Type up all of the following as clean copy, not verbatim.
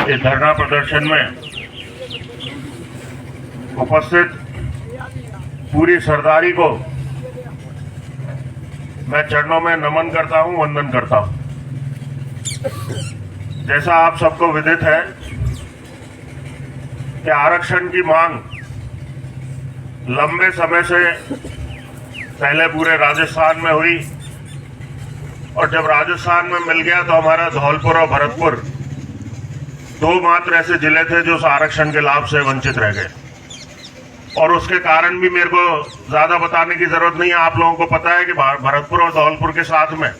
इस धरना प्रदर्शन में उपस्थित पूरी सरदारी को मैं चरणों में नमन करता हूं, वंदन करता हूं। जैसा आप सबको विदित है कि आरक्षण की मांग लंबे समय से पहले पूरे राजस्थान में हुई और जब राजस्थान में मिल गया तो हमारा धौलपुर और भरतपुर दो मात्र ऐसे जिले थे जो उस आरक्षण के लाभ से वंचित रह गए। और उसके कारण भी मेरे को ज्यादा बताने की जरूरत नहीं है, आप लोगों को पता है कि भरतपुर और धौलपुर के साथ में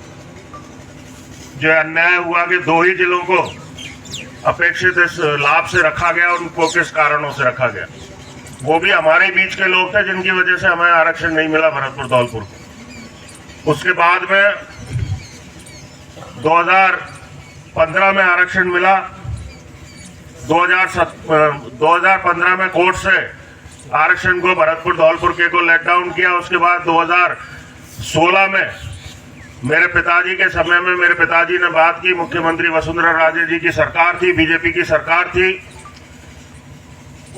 जो अन्याय हुआ कि दो ही जिलों को अपेक्षित इस लाभ से रखा गया, उनको किस कारणों से रखा गया। वो भी हमारे बीच के लोग थे जिनकी वजह से हमें आरक्षण नहीं मिला भरतपुर धौलपुर को। उसके बाद में 2015 में आरक्षण मिला। 2015 में कोर्ट से आरक्षण को भरतपुर धौलपुर के को लेट डाउन किया। उसके बाद 2016 में मेरे पिताजी के समय में मेरे पिताजी ने बात की, मुख्यमंत्री वसुंधरा राजे जी की सरकार थी, बीजेपी की सरकार थी,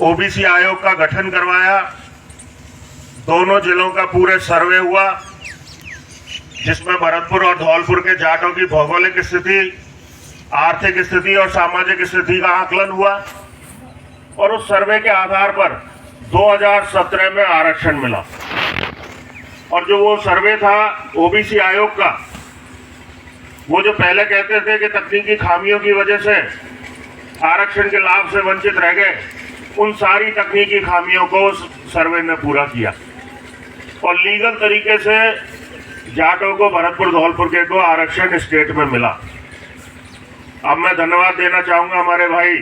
ओबीसी आयोग का गठन करवाया। दोनों जिलों का पूरे सर्वे हुआ जिसमें भरतपुर और धौलपुर के जाटों की भौगोलिक स्थिति, आर्थिक स्थिति और सामाजिक स्थिति का आकलन हुआ और उस सर्वे के आधार पर 2017 में आरक्षण मिला। और जो वो सर्वे था ओबीसी आयोग का, वो जो पहले कहते थे कि तकनीकी खामियों की वजह से आरक्षण के लाभ से वंचित रह गए, उन सारी तकनीकी खामियों को उस सर्वे ने पूरा किया और लीगल तरीके से जाटों को भरतपुर धौलपुर के को आरक्षण स्टेट में मिला। अब मैं धन्यवाद देना चाहूंगा हमारे भाई,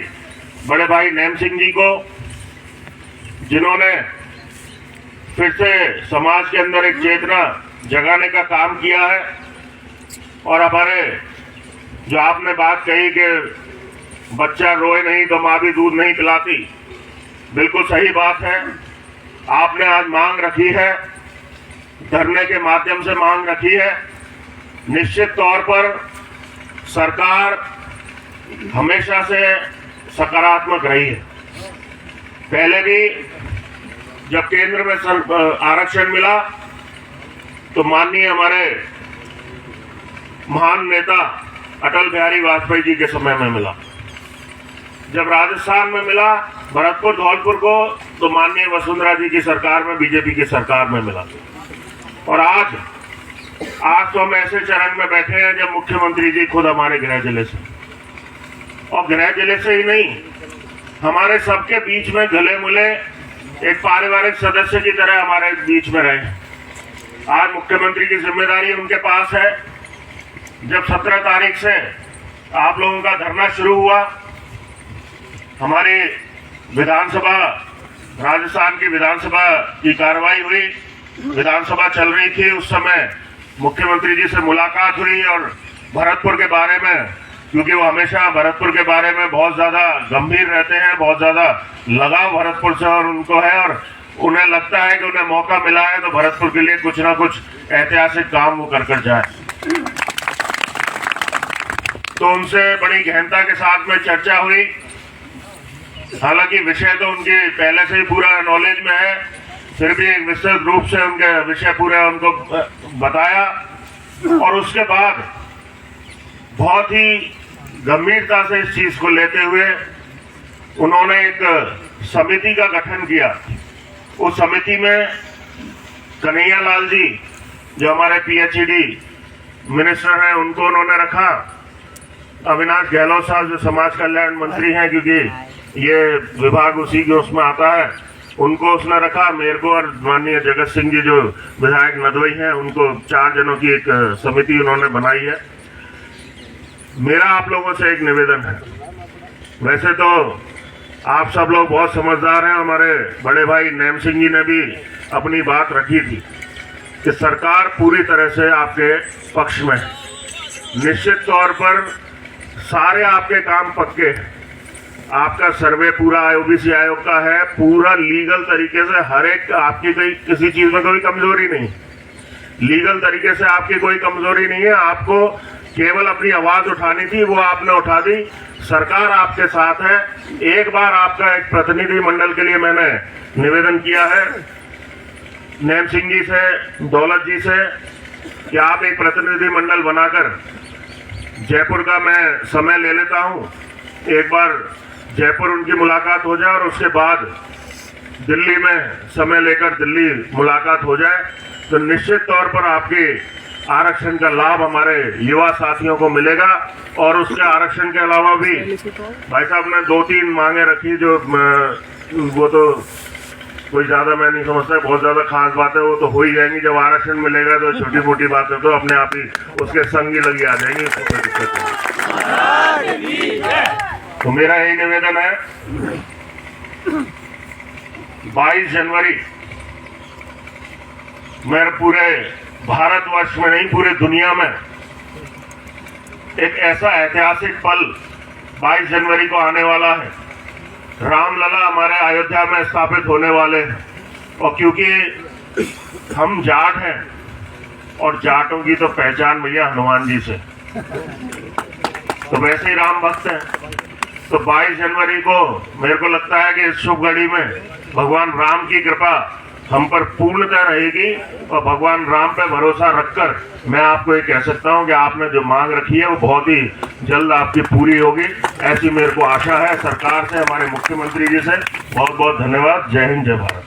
बड़े भाई नैम सिंह जी को, जिन्होंने फिर से समाज के अंदर एक चेतना जगाने का काम किया है। और हमारे जो आपने बात कही कि बच्चा रोए नहीं तो माँ भी दूध नहीं पिलाती, बिल्कुल सही बात है। आपने आज मांग रखी है, धरने के माध्यम से मांग रखी है। निश्चित तौर पर सरकार हमेशा से सकारात्मक रही है। पहले भी जब केंद्र में आरक्षण मिला तो माननीय हमारे महान नेता अटल बिहारी वाजपेयी जी के समय में मिला। जब राजस्थान में मिला भरतपुर धौलपुर को तो माननीय वसुंधरा जी की सरकार में, बीजेपी की सरकार में मिला। और आज तो हम ऐसे चरण में बैठे हैं जब मुख्यमंत्री जी खुद हमारे गृह जिले से, और गृह जिले से ही नहीं, हमारे सबके बीच में गले मिले एक पारिवारिक सदस्य की तरह हमारे बीच में रहे। आज मुख्यमंत्री की जिम्मेदारी उनके पास है। जब 17 तारीख से आप लोगों का धरना शुरू हुआ, हमारी विधानसभा, राजस्थान की विधानसभा की कार्रवाई हुई, विधानसभा चल रही थी, उस समय मुख्यमंत्री जी से मुलाकात हुई और भरतपुर के बारे में, क्योंकि वो हमेशा भरतपुर के बारे में बहुत ज्यादा गंभीर रहते हैं, बहुत ज्यादा लगाव भरतपुर से और उनको है, और उन्हें लगता है कि उन्हें मौका मिला है तो भरतपुर के लिए कुछ ना कुछ ऐतिहासिक काम वो कर जाए। तो उनसे बड़ी गहनता के साथ में चर्चा हुई। हालांकि विषय तो उनके पहले से ही पूरा नॉलेज में है, फिर भी एक विस्तृत रूप से उनके विषय पूरा उनको बताया। और उसके बाद बहुत ही गंभीरता से इस चीज को लेते हुए उन्होंने एक समिति का गठन किया। उस समिति में कन्हैया लाल जी जो हमारे पीएचईडी मिनिस्टर हैं उनको उन्होंने रखा, अविनाश गहलोत साहब जो समाज कल्याण मंत्री हैं, क्योंकि ये विभाग उसी के उसमें आता है, उनको उसने रखा, मेरे को, और माननीय जगत सिंह जी जो विधायक नदवई हैं उनको, 4 जनों की एक समिति उन्होंने बनाई है। मेरा आप लोगों से एक निवेदन है, वैसे तो आप सब लोग बहुत समझदार हैं, हमारे बड़े भाई नैम सिंह जी ने भी अपनी बात रखी थी कि सरकार पूरी तरह से आपके पक्ष में है। निश्चित तौर पर सारे आपके काम पक्के हैं, आपका सर्वे पूरा ओबीसी आयोग का है, पूरा लीगल तरीके से, हर एक आपकी कोई किसी चीज में कोई कमजोरी नहीं, लीगल तरीके से आपकी कोई कमजोरी नहीं है। आपको केवल अपनी आवाज उठानी थी, वो आपने उठा दी। सरकार आपके साथ है। एक बार आपका एक प्रतिनिधि मंडल के लिए मैंने निवेदन किया है नैम सिंह जी से, दौलत जी से, कि आप एक प्रतिनिधि मंडल बनाकर जयपुर का मैं समय ले लेता हूं, एक बार जयपुर उनकी मुलाकात हो जाए और उसके बाद दिल्ली में समय लेकर दिल्ली मुलाकात हो जाए, तो निश्चित तौर पर आपके आरक्षण का लाभ हमारे युवा साथियों को मिलेगा। और उसके आरक्षण के अलावा भी भाई साहब ने 2-3 मांगे रखी, जो वो तो कोई ज्यादा मैं नहीं समझता बहुत ज्यादा खास बात है, वो तो हो ही जाएंगी। जब आरक्षण मिलेगा तो छोटी मोटी बात है तो अपने आप ही उसके संग ही लगी आ जाएंगी, उसको कोई दिक्कत नहीं। तो मेरा यही निवेदन है, 22 जनवरी मेरे पूरे भारतवर्ष में नहीं पूरी दुनिया में एक ऐसा ऐतिहासिक पल 22 जनवरी को आने वाला है। रामलला हमारे अयोध्या में स्थापित होने वाले हैं। और क्योंकि हम जाट हैं और जाटों की तो पहचान भैया हनुमान जी से, तो वैसे ही राम भक्त हैं। तो 22 जनवरी को मेरे को लगता है कि इस शुभ घड़ी में भगवान राम की कृपा हम पर पूर्णतः रहेगी। और भगवान राम पे भरोसा रखकर मैं आपको ये कह सकता हूं कि आपने जो मांग रखी है वो बहुत ही जल्द आपकी पूरी होगी, ऐसी मेरे को आशा है। सरकार से, हमारे मुख्यमंत्री जी से बहुत बहुत धन्यवाद। जय हिंद, जय भारत।